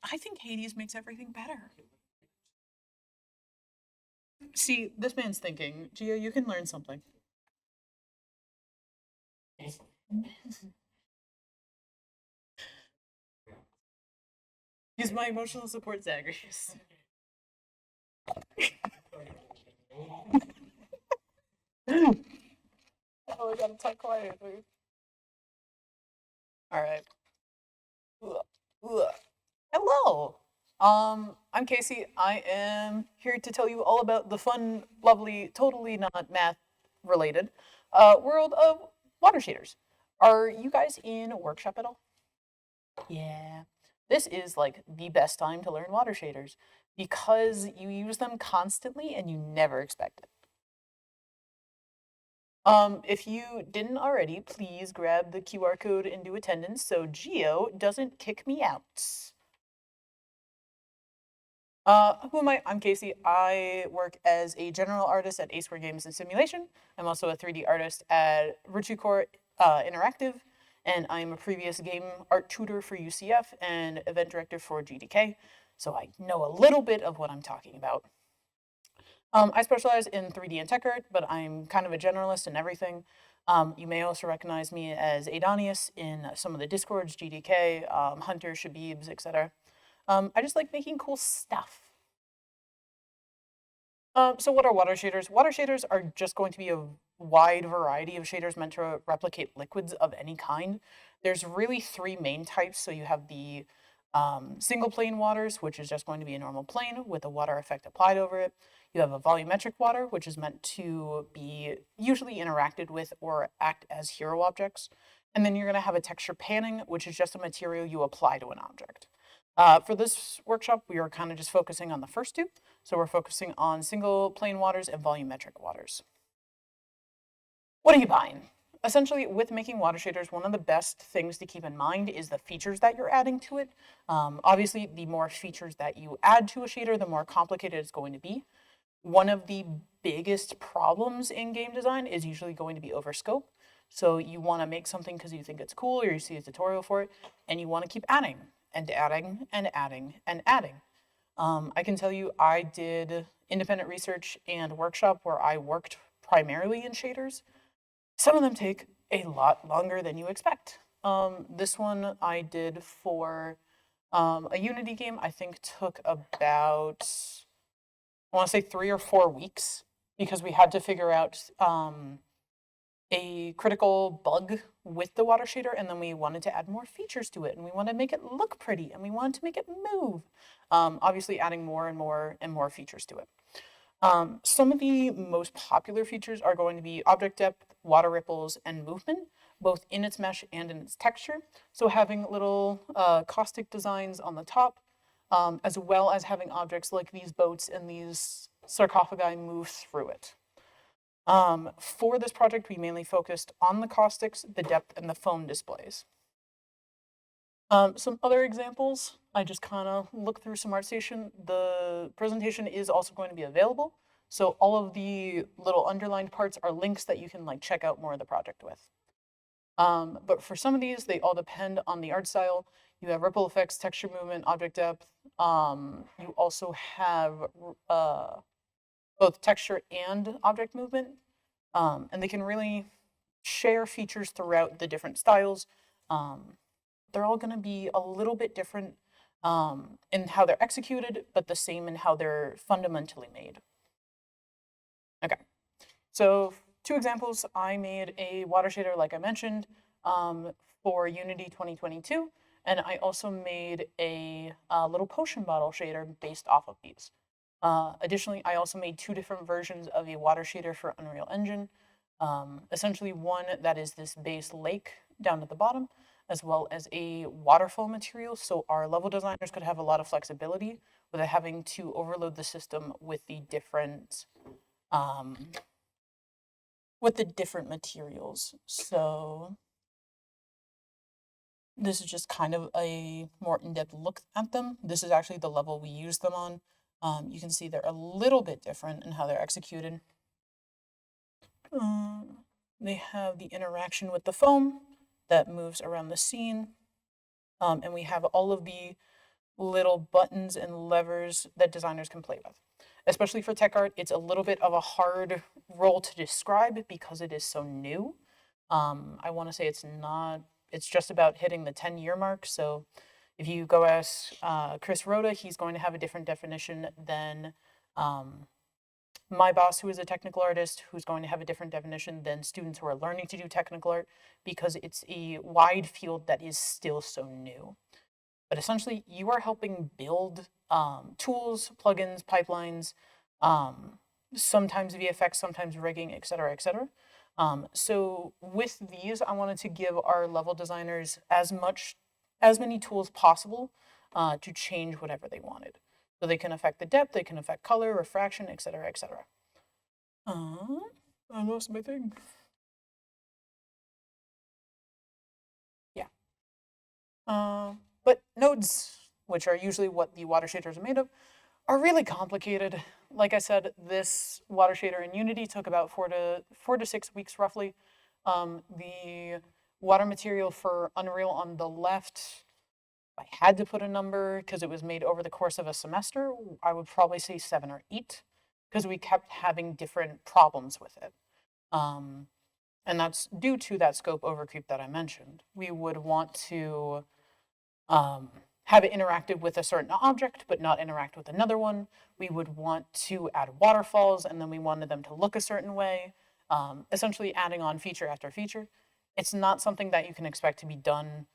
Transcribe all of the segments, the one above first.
I think Hades makes everything better. See, this man's thinking, Gio, you can learn something. He's my emotional support Zagreus. Oh, I gotta talk quietly. All right. Ugh. Ugh. Hello. I'm Casey. I am here to tell you all about the fun, lovely, totally not math related world of water shaders. Are you guys in a workshop at all? Yeah. This is like the best time to learn water shaders because you use them constantly and you never expect it. If you didn't already, please grab the QR code and do attendance so Geo doesn't kick me out. Who am I? I'm Casey. I work as a general artist at A Square Games and Simulation. I'm also a 3D artist at Virtue Core Interactive, and I'm a previous game art tutor for UCF and event director for GDK, so I know a little bit of what I'm talking about. I specialize in 3D and tech art, but I'm kind of a generalist in everything. You may also recognize me as Adonius in some of the Discords, GDK, Hunter, Shabibs, etc. I just like making cool stuff. So what are water shaders? Water shaders are just going to be a wide variety of shaders meant to replicate liquids of any kind. There's really three main types. So you have the single plane waters, which is just going to be a normal plane with a water effect applied over it. You have a volumetric water, which is meant to be usually interacted with or act as hero objects. And then you're going to have a texture panning, which is just a material you apply to an object. For this workshop, we are kind of just focusing on the first two. So we're focusing on single plane waters and volumetric waters. What are you buying? Essentially, with making water shaders, one of the best things to keep in mind is the features that you're adding to it. Obviously, the more features that you add to a shader, the more complicated it's going to be. One of the biggest problems in game design is usually going to be over scope. So you want to make something because you think it's cool or you see a tutorial for it, and you want to keep adding and adding and adding and adding. I can tell you I did independent research and workshop where I worked primarily in shaders. Some of them take a lot longer than you expect. This one I did for a Unity game, I think took about, I want to say 3 or 4 weeks because we had to figure out a critical bug with the water shader, and then we wanted to add more features to it, and we wanted to make it look pretty, and we wanted to make it move. Obviously, adding more and more and more features to it. Some of the most popular features are going to be object depth, water ripples, and movement, both in its mesh and in its texture. So having little caustic designs on the top, as well as having objects like these boats and these sarcophagi move through it. For this project, we mainly focused on the caustics, the depth, and the foam displays. Some other examples, I just kind of looked through some ArtStation. The presentation is also going to be available. So all of the little underlined parts are links that you can like check out more of the project with. But for some of these, they all depend on the art style. You have ripple effects, texture movement, object depth. You also have both texture and object movement. And they can really share features throughout the different styles. They're all going to be a little bit different in how they're executed, but the same in how they're fundamentally made. Okay, so 2 examples. I made a water shader, like I mentioned, for Unity 2022, and I also made a little potion bottle shader based off of these. Additionally, I also made 2 different versions of a water shader for Unreal Engine. Essentially one that is this base lake down at the bottom, as well as a waterfall material. So our level designers could have a lot of flexibility without having to overload the system with the different materials. So this is just kind of a more in-depth look at them. This is actually the level we use them on. You can see they're a little bit different in how they're executed. They have the interaction with the foam that moves around the scene. And we have all of the little buttons and levers that designers can play with. Especially for tech art, it's a little bit of a hard role to describe because it is so new. I want to say it's just about hitting the 10-year mark. So if you go ask Chris Rhoda, he's going to have a different definition than my boss, who is a technical artist, who's going to have a different definition than students who are learning to do technical art, because it's a wide field that is still so new. But essentially, you are helping build tools, plugins, pipelines, sometimes VFX, sometimes rigging, et cetera, et cetera. So with these, I wanted to give our level designers as many tools possible to change whatever they wanted. So they can affect the depth, they can affect color, refraction, et cetera, et cetera. I lost my thing. Yeah. But nodes, which are usually what the water shaders are made of, are really complicated. Like I said, this water shader in Unity took about 4 to 6 weeks roughly. The water material for Unreal on the left, I had to put a number because it was made over the course of a semester, I would probably say 7 or 8, because we kept having different problems with it. And that's due to that scope overcreep that I mentioned. We would want to have it interactive with a certain object, but not interact with another one. We would want to add waterfalls, and then we wanted them to look a certain way, essentially adding on feature after feature. It's not something that you can expect to be done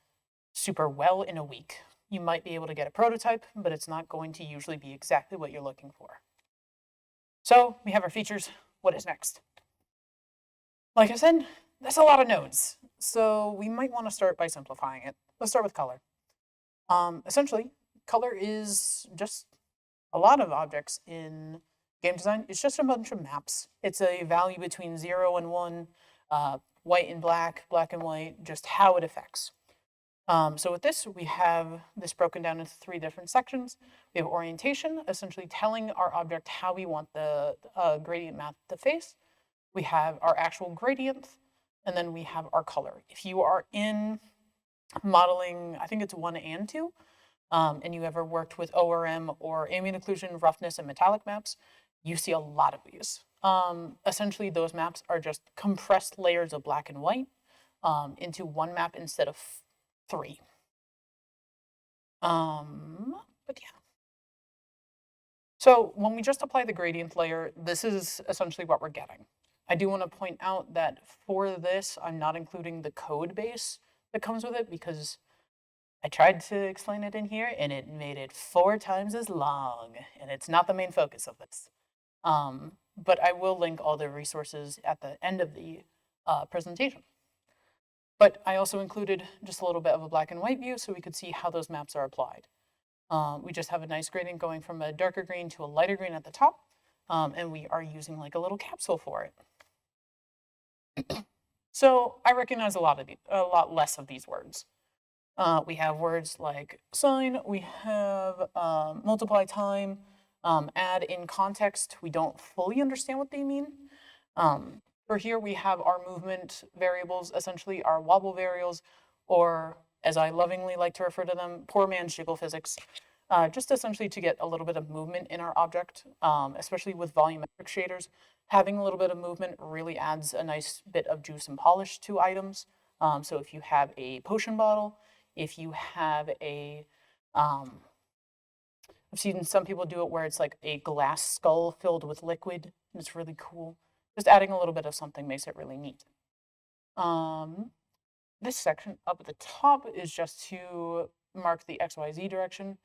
super well in a week. You might be able to get a prototype, but it's not going to usually be exactly what you're looking for. So we have our features. What is next? Like I said, that's a lot of nodes. So we might want to start by simplifying it. Let's start with color. Essentially, color is just a lot of objects in game design. It's just a bunch of maps. It's a value between 0 and 1, white and black and white, just how it affects. So with this, we have this broken down into 3 different sections. We have orientation, essentially telling our object how we want the gradient map to face. We have our actual gradient, and then we have our color. If you are in modeling, I think it's 1 and 2, and you ever worked with ORM or ambient occlusion, roughness, and metallic maps, you see a lot of these. Essentially, those maps are just compressed layers of black and white into one map instead of 3. But yeah. So when we just apply the gradient layer, this is essentially what we're getting. I do want to point out that for this, I'm not including the code base that comes with it, because I tried to explain it in here and it made it 4 times as long, and it's not the main focus of this. But I will link all the resources at the end of the presentation. But I also included just a little bit of a black and white view so we could see how those maps are applied. We just have a nice gradient going from a darker green to a lighter green at the top, and we are using like a little capsule for it. So I recognize a lot less of these words. We have words like sign, we have multiply time, add in context. We don't fully understand what they mean. For here, we have our movement variables, essentially our wobble variables, or as I lovingly like to refer to them, poor man's jiggle physics, just essentially to get a little bit of movement in our object, especially with volumetric shaders. Having a little bit of movement really adds a nice bit of juice and polish to items. So if you have a potion bottle, if you have I've seen some people do it where it's like a glass skull filled with liquid, and it's really cool. Just adding a little bit of something makes it really neat. This section up at the top is just to mark the XYZ direction.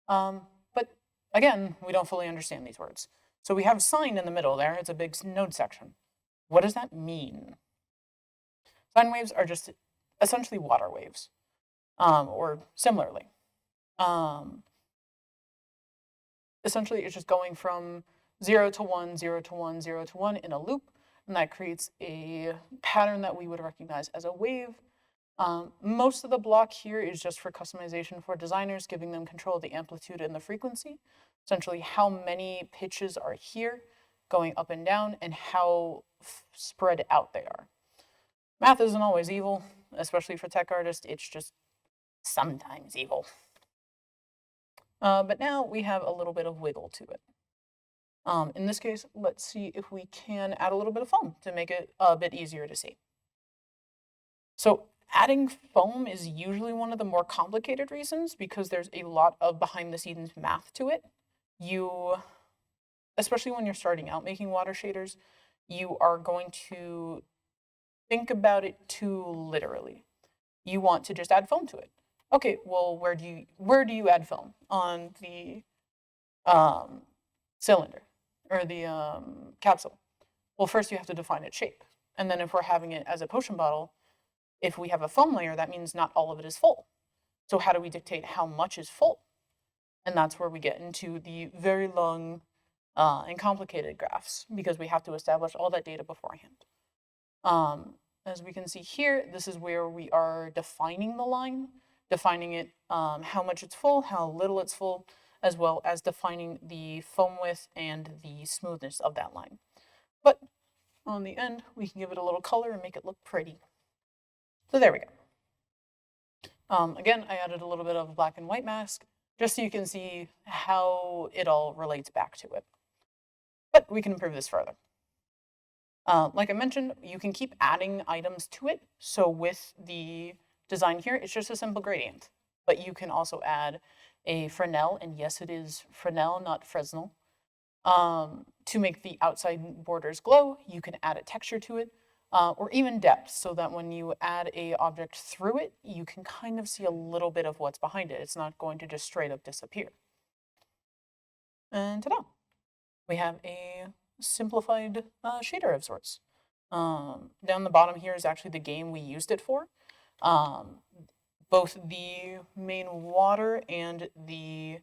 But again, we don't fully understand these words. So we have sign in the middle there. It's a big node section. What does that mean? Sine waves are just essentially water waves, or similarly. Essentially, it's just going from 0 to 1, 0 to 1, 0 to 1 in a loop, and that creates a pattern that we would recognize as a wave. Most of the block here is just for customization for designers, giving them control of the amplitude and the frequency. Essentially, how many pitches are here, going up and down, and how spread out they are. Math isn't always evil, especially for tech artists. It's just sometimes evil. But now we have a little bit of wiggle to it. In this case, let's see if we can add a little bit of foam to make it a bit easier to see. So adding foam is usually one of the more complicated reasons because there's a lot of behind the scenes math to it. Especially when you're starting out making water shaders, you are going to think about it too literally. You want to just add foam to it. Okay, well, where do you add foam? On the cylinder or the capsule. Well, first you have to define its shape. And then if we're having it as a potion bottle, if we have a foam layer, that means not all of it is full. So how do we dictate how much is full? And that's where we get into the very long and complicated graphs because we have to establish all that data beforehand. As we can see here, this is where we are defining the line, defining it, how much it's full, how little it's full, as well as defining the foam width and the smoothness of that line. But on the end, we can give it a little color and make it look pretty. So there we go. Again, I added a little bit of black and white mask just so you can see how it all relates back to it. But we can improve this further. Like I mentioned, you can keep adding items to it. So with the design here, it's just a simple gradient. But you can also add a Fresnel, and yes, it is Fresnel, not Fresnel. To make the outside borders glow, you can add a texture to it, or even depth, so that when you add a object through it, you can kind of see a little bit of what's behind it. It's not going to just straight up disappear. And ta-da! We have a simplified shader of sorts. Down the bottom here is actually the game we used it for. Both the main water and the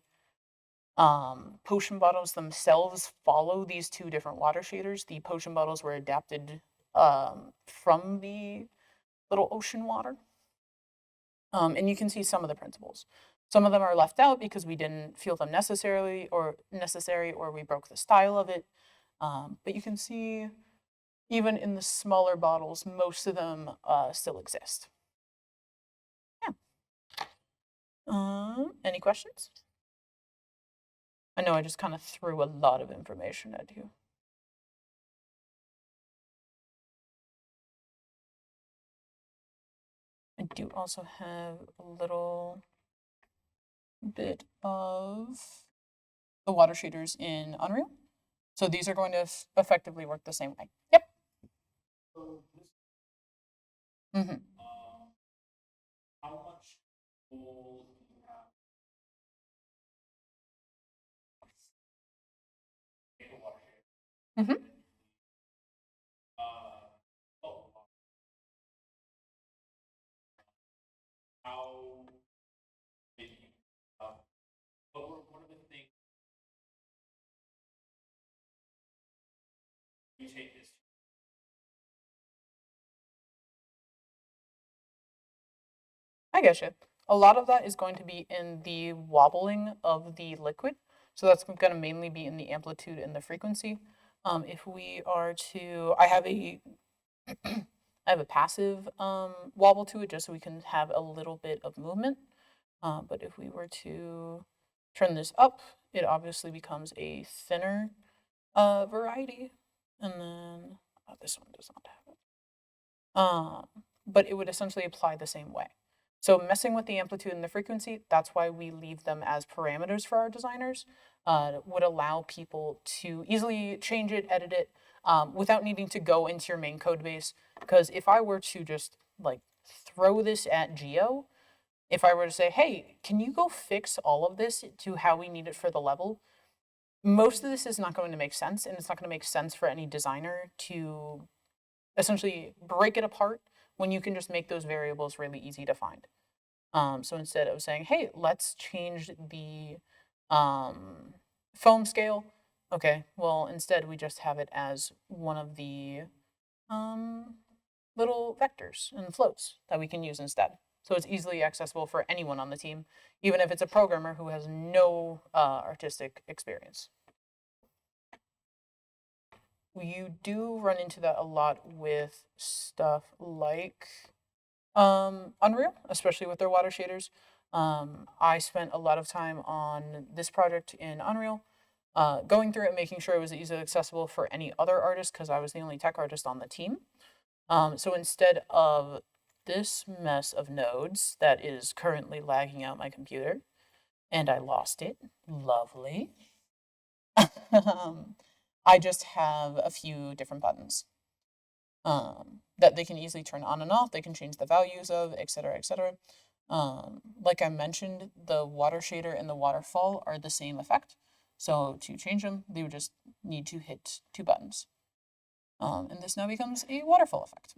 potion bottles themselves follow these two different water shaders. The potion bottles were adapted from the little ocean water. And you can see some of the principles. Some of them are left out because we didn't feel them necessary or we broke the style of it. But you can see even in the smaller bottles, most of them still exist. Yeah. Any questions? I know I just kind of threw a lot of information at you. I do also have a little bit of the water shaders in Unreal. So these are going to effectively work the same way. Yep. Mm-hmm. How much gold do you have? Mm-hmm. How did you, what were one of the things you take this? I get you. A lot of that is going to be in the wobbling of the liquid. So that's going to mainly be in the amplitude and the frequency. If we are to, I have a passive wobble to it just so we can have a little bit of movement. But if we were to turn this up, it obviously becomes a thinner variety. And then this one does not have it. But it would essentially apply the same way. So messing with the amplitude and the frequency, that's why we leave them as parameters for our designers, would allow people to easily change it, edit it, without needing to go into your main code base. Because if I were to just like throw this at Geo, if I were to say, hey, can you go fix all of this to how we need it for the level? Most of this is not going to make sense, and it's not going to make sense for any designer to essentially break it apart when you can just make those variables really easy to find. So instead of saying, hey, let's change the foam scale, okay, well, instead we just have it as one of the little vectors and floats that we can use instead. So it's easily accessible for anyone on the team, even if it's a programmer who has no artistic experience. You do run into that a lot with stuff like Unreal, especially with their water shaders. I spent a lot of time on this project in Unreal, going through it, making sure it was easily accessible for any other artist because I was the only tech artist on the team. So instead of this mess of nodes that is currently lagging out my computer, and I lost it, lovely. I just have a few different buttons that they can easily turn on and off. They can change the values of, etc., etc. Like I mentioned, the water shader and the waterfall are the same effect. So to change them, they would just need to hit two buttons. And this now becomes a waterfall effect.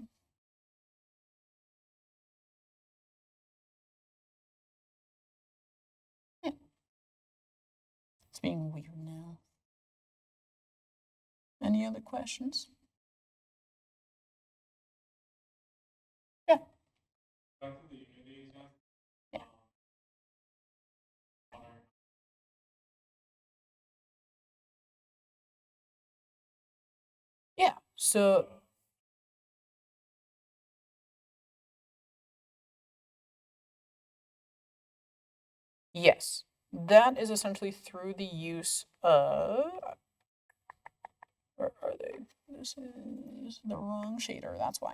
Yeah. It's being weird now. Any other questions? Yeah. Yeah. Yeah. So yes, that is essentially through the use of, where are they? This is the wrong shader, that's why.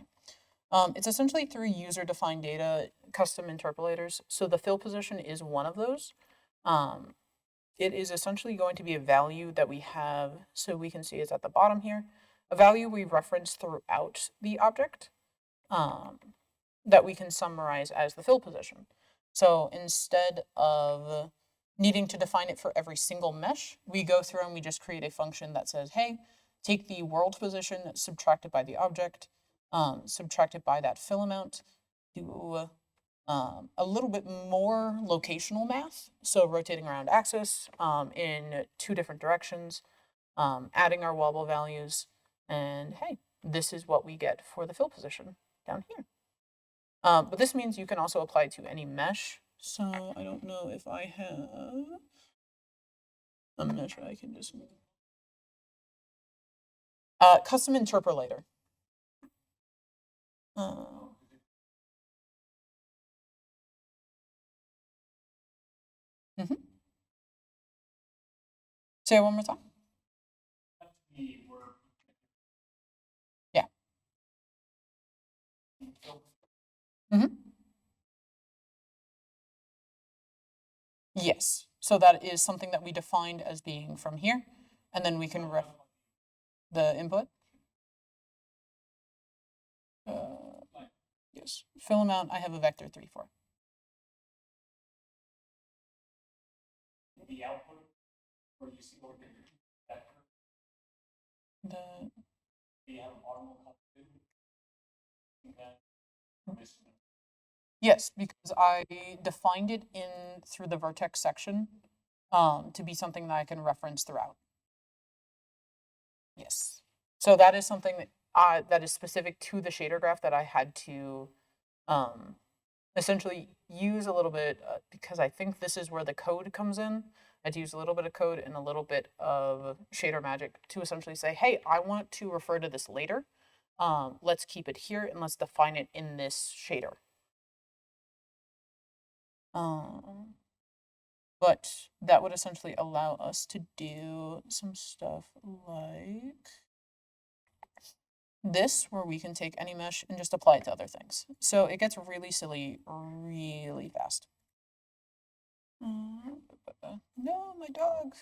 It's essentially through user-defined data, custom interpolators. So the fill position is one of those. It is essentially going to be a value that we have, so we can see it's at the bottom here, a value we reference throughout the object that we can summarize as the fill position. So instead of needing to define it for every single mesh, we go through and we just create a function that says, hey, take the world position subtracted by the object, subtracted by that fill amount, do a little bit more locational math. So rotating around axis in two different directions, adding our wobble values, and hey, this is what we get for the fill position down here. But this means you can also apply it to any mesh. So I don't know if I have a mesh I can just move. Custom interpolator. Mm-hmm. Say it one more time. Yeah. Mm-hmm. Yes. So that is something that we defined as being from here, and then we can ref the input. Yes. Fill amount, I have a vector 3, 4. The output where you see the yes, because I defined it in through the vertex section to be something that I can reference throughout. Yes. So that is something that is specific to the shader graph that I had to essentially use a little bit because I think this is where the code comes in. I had to use a little bit of code and a little bit of shader magic to essentially say, hey, I want to refer to this later. Let's keep it here and let's define it in this shader. But that would essentially allow us to do some stuff like this, where we can take any mesh and just apply it to other things. So it gets really silly really fast. No, my dog.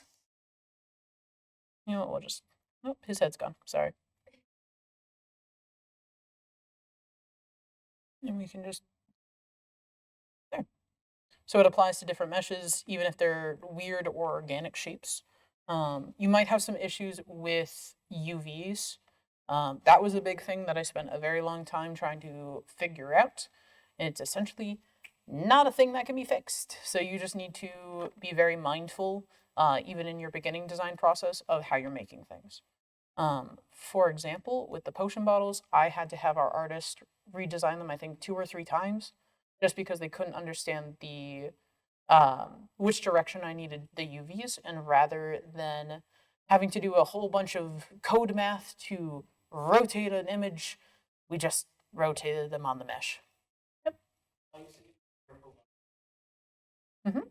You know what, we'll just, oh, his head's gone, sorry. And we can just, there. So it applies to different meshes, even if they're weird or organic shapes. You might have some issues with UVs. That was a big thing that I spent a very long time trying to figure out. And it's essentially not a thing that can be fixed. So you just need to be very mindful, even in your beginning design process, of how you're making things. For example, with the potion bottles, I had to have our artist redesign them, I think 2 or 3 times, just because they couldn't understand the which direction I needed the UVs, and rather than having to do a whole bunch of code math to rotate an image, we just rotated them on the mesh. Yep. Mhm.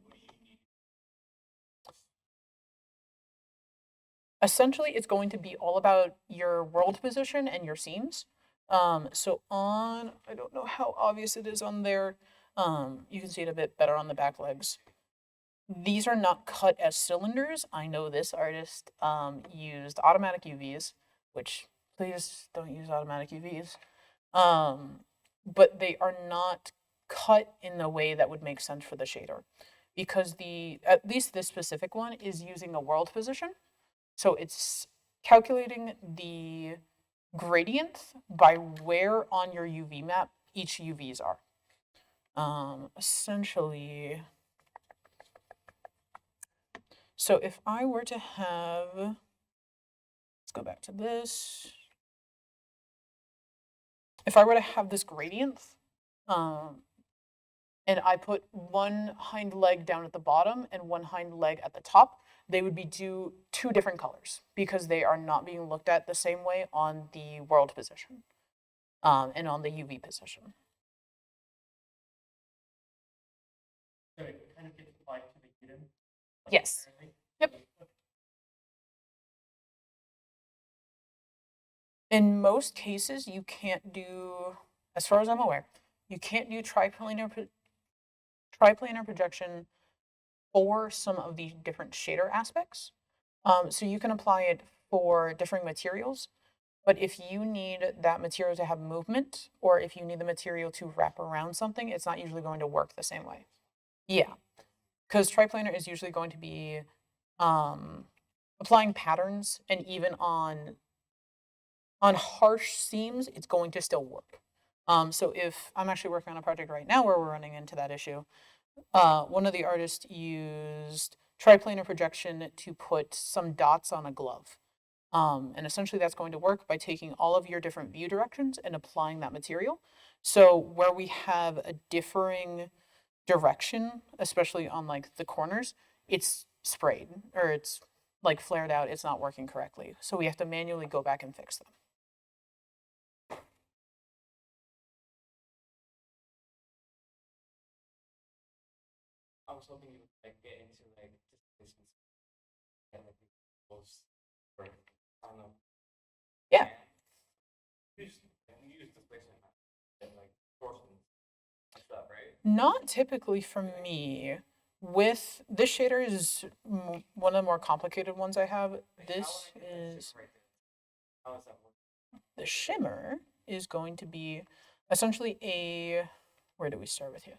Essentially, it's going to be all about your world position and your seams. So on, I don't know how obvious it is on there. You can see it a bit better on the back legs. These are not cut as cylinders. I know this artist used automatic UVs, which please don't use automatic UVs. But they are not cut in the way that would make sense for the shader because at least this specific one is using a world position. So it's calculating the gradient by where on your UV map each UVs are. Essentially, so if I were to have, let's go back to this. If I were to have this gradient, um, and I put one hind leg down at the bottom and one hind leg at the top, they would be two different colors because they are not being looked at the same way on the world position and on the UV position. So it kind of gets applied to the hidden. Yes. Yep. In most cases, you can't do, as far as I'm aware, you can't do triplanar projection for some of the different shader aspects. So you can apply it for different materials, but if you need that material to have movement, or if you need the material to wrap around something, it's not usually going to work the same way. Yeah, because triplanar is usually going to be applying patterns, and even on harsh seams, it's going to still work. So if I'm actually working on a project right now where we're running into that issue, one of the artists used triplanar projection to put some dots on a glove. And essentially that's going to work by taking all of your different view directions and applying that material. So where we have a differing direction, especially on like the corners, it's sprayed or it's like flared out. It's not working correctly. So we have to manually go back and fix them. I was hoping you would like get into like displacements and like those or I don't know. Yeah. Use displacement and like torsion stuff, right? Not typically for me. With this shader is one of the more complicated ones I have. This is the shimmer is going to be essentially a, where do we start with here?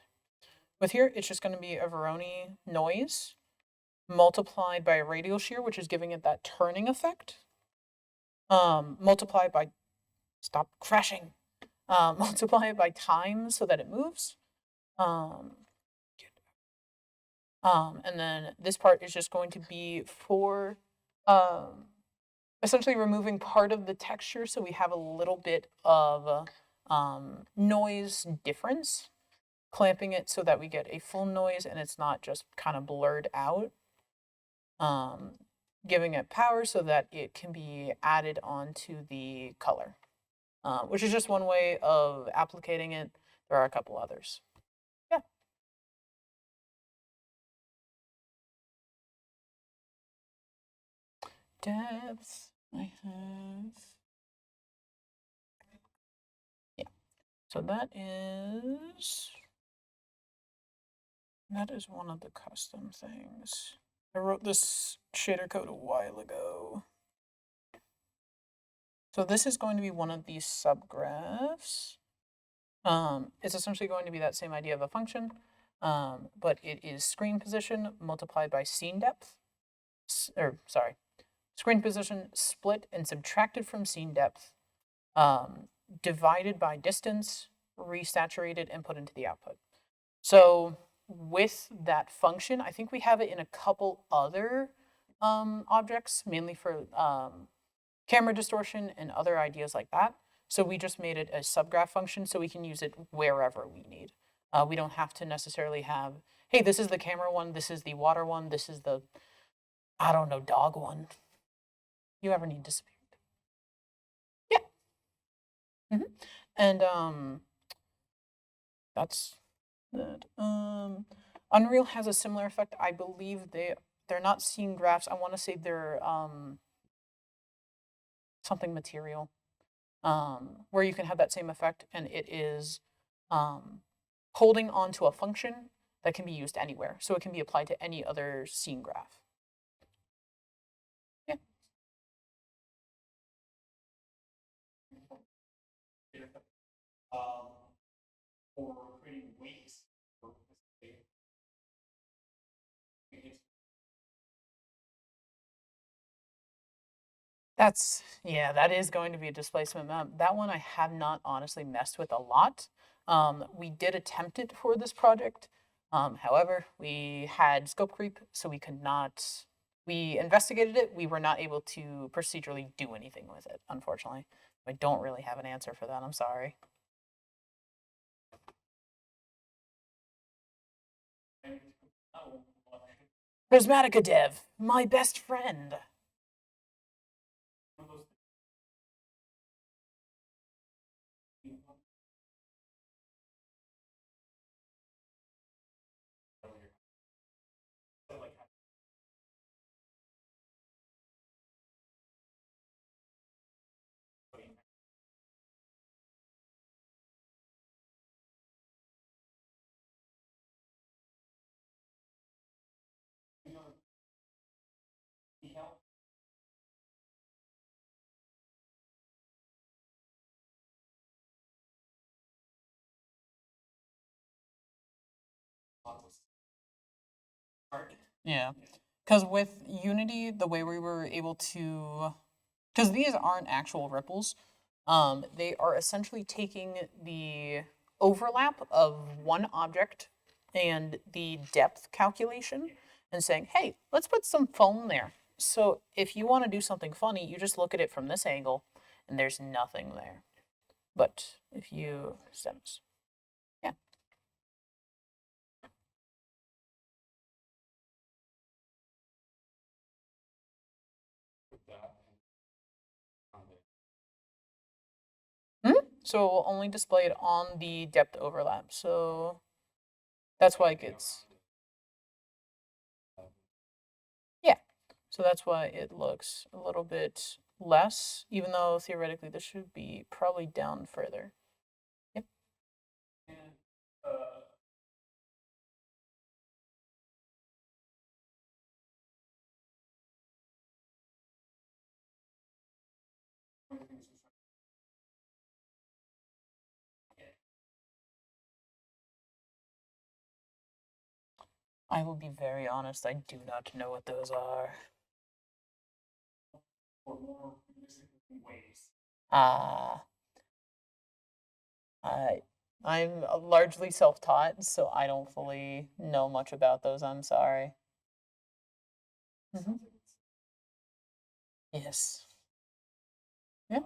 With here, it's just going to be a Veroni noise multiplied by a radial shear, which is giving it that turning effect. Multiplied by, stop crashing. Multiply it by time so that it moves. And then this part is just going to be for essentially removing part of the texture so we have a little bit of noise difference, clamping it so that we get a full noise and it's not just kind of blurred out. Giving it power so that it can be added onto the color, which is just one way of applicating it. There are a couple others. Yeah. Depth, I have. Yeah. So that is one of the custom things. I wrote this shader code a while ago. So this is going to be one of these subgraphs. It's essentially going to be that same idea of a function, but it is screen position multiplied by scene depth, screen position split and subtracted from scene depth, divided by distance, resaturated, and put into the output. So with that function, I think we have it in a couple other objects, mainly for camera distortion and other ideas like that. So we just made it a subgraph function so we can use it wherever we need. We don't have to necessarily have, hey, this is the camera one, this is the water one, this is the, I don't know, dog one. You ever need to speak? Yeah. And that's that? Unreal has a similar effect. I believe they're not seeing graphs. I want to say they're something material, where you can have that same effect, and it is holding on to a function that can be used anywhere. So it can be applied to any other scene graph. Yeah. For creating weights. Yeah, that is going to be a displacement map. That one I have not honestly messed with a lot. We did attempt it for this project. However, we had scope creep, so we could not, we investigated it. We were not able to procedurally do anything with it, unfortunately. I don't really have an answer for that. I'm sorry. Prismatica Dev, my best friend. Yeah, because with Unity, the way we were able to, because these aren't actual ripples, they are essentially taking the overlap of one object and the depth calculation and saying, hey, let's put some foam there. So if you want to do something funny, you just look at it from this angle and there's nothing there. But if you stems, yeah. So it will only display it on the depth overlap. So that's why it gets, yeah. So that's why it looks a little bit less, even though theoretically this should be probably down further. Yep. I will be very honest, I do not know what those are. Ah, I I'm largely self-taught, so I don't fully know much about those. I'm sorry. Mhm. Yes. Yeah.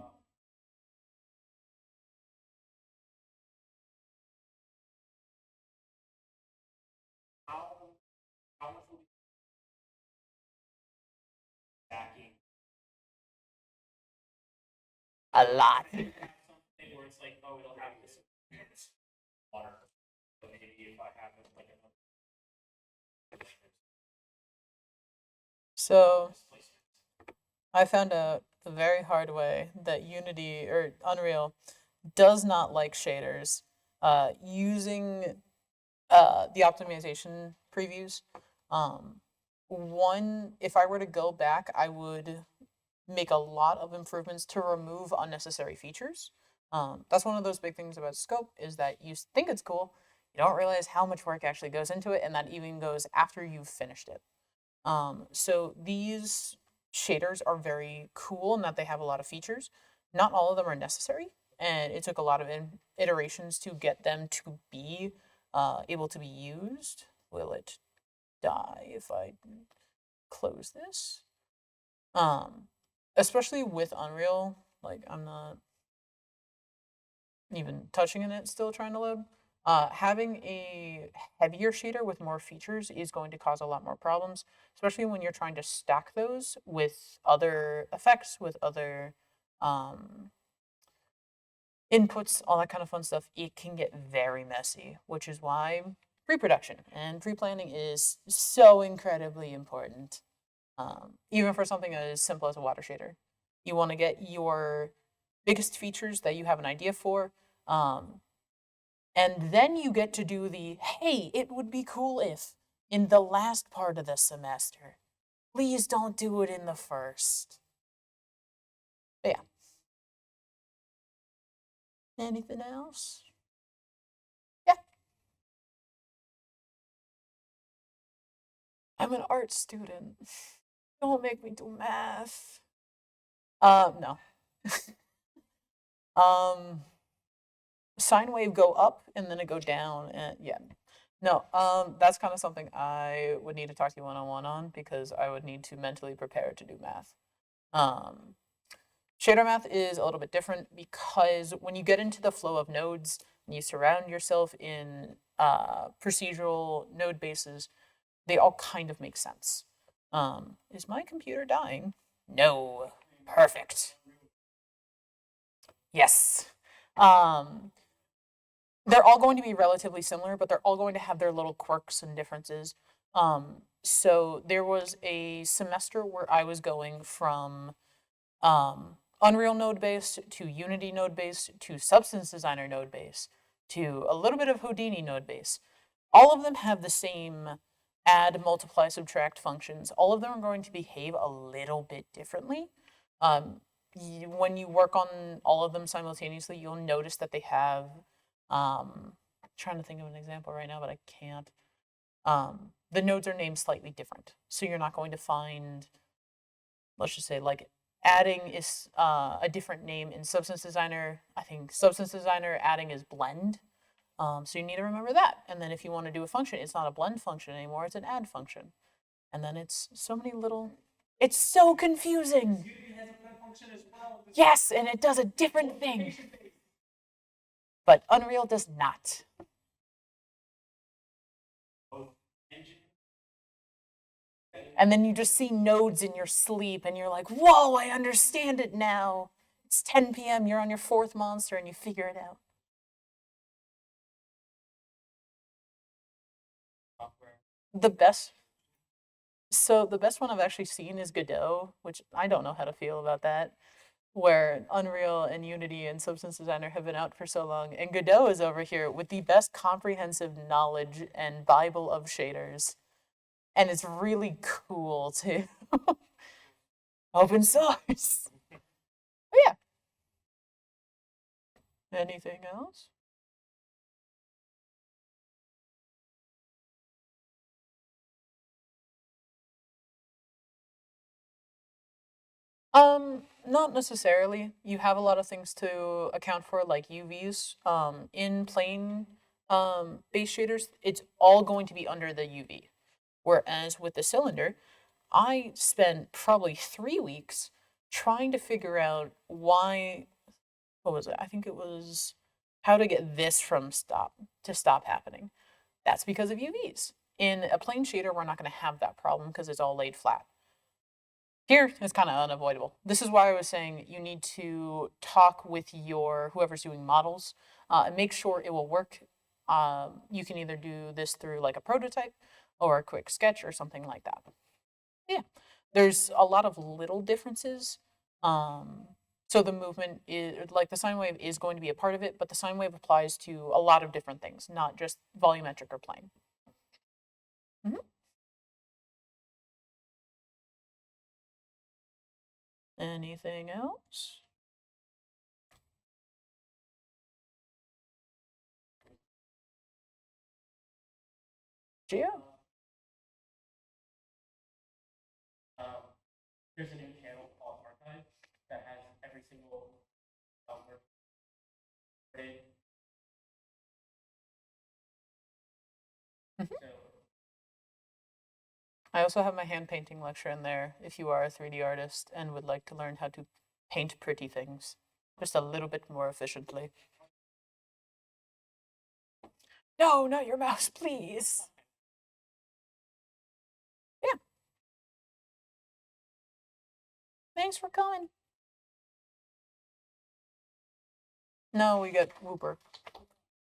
A lot. So I found out the very hard way that Unity or Unreal does not like shaders. Using the optimization previews, one, if I were to go back, I would make a lot of improvements to remove unnecessary features. That's one of those big things about scope is that you think it's cool, you don't realize how much work actually goes into it, and that even goes after you've finished it. So these shaders are very cool in that they have a lot of features. Not all of them are necessary, and it took a lot of iterations to get them to be able to be used. Will it die if I close this? Especially with Unreal, like I'm not even touching it, still trying to load. Having a heavier shader with more features is going to cause a lot more problems, especially when you're trying to stack those with other effects, with other inputs, all that kind of fun stuff, it can get very messy, which is why pre-production and pre-planning is so incredibly important. Even for something as simple as a water shader. You want to get your biggest features that you have an idea for, and then you get to do the, hey, it would be cool if, in the last part of the semester. Please don't do it in the first. But yeah. Anything else? Yeah. I'm an art student. Don't make me do math. No. Sine wave go up and then it go down, and yeah. No, that's kind of something I would need to talk to you one-on-one on because I would need to mentally prepare to do math. Shader math is a little bit different because when you get into the flow of nodes and you surround yourself in procedural node bases, they all kind of make sense. Is my computer dying? No. Perfect. Yes. They're all going to be relatively similar, but they're all going to have their little quirks and differences. So there was a semester where I was going from Unreal node base to Unity node base to Substance Designer node base to a little bit of Houdini node base. All of them have the same add, multiply, subtract functions. All of them are going to behave a little bit differently. When you work on all of them simultaneously, you'll notice that they have, trying to think of an example right now, but I can't. The nodes are named slightly different. So you're not going to find, let's just say, like adding is a different name in Substance Designer. I think Substance Designer adding is blend. So you need to remember that. And then if you want to do a function, it's not a blend function anymore, it's an add function. And then it's so many little, it's so confusing. Yes, and it does a different thing. But Unreal does not. And then you just see nodes in your sleep and you're like, whoa, I understand it now. It's 10 p.m., you're on your fourth monster and you figure it out. The best, so the best one I've actually seen is Godot, which I don't know how to feel about that, where Unreal and Unity and Substance Designer have been out for so long, and Godot is over here with the best comprehensive knowledge and Bible of shaders. And it's really cool too. Open source. But yeah. Anything else? Not necessarily. You have a lot of things to account for, like UVs. In plane base shaders, it's all going to be under the UV. Whereas with the cylinder, I spent probably 3 weeks trying to figure out why, what was it? I think it was how to get this from stop happening. That's because of UVs. In a plane shader, we're not going to have that problem because it's all laid flat. Here, it's kind of unavoidable. This is why I was saying you need to talk with your whoever's doing models and make sure it will work. You can either do this through like a prototype or a quick sketch or something like that. Yeah, there's a lot of little differences. So the movement is like the sine wave is going to be a part of it, but the sine wave applies to a lot of different things, not just volumetric or plane. Anything else? Gio? There's a new channel called Archive that has every single work day. I also have my hand painting lecture in there if you are a 3D artist and would like to learn how to paint pretty things just a little bit more efficiently. No, not your mouse, please. Yeah. Thanks for coming. No, we get Whooper.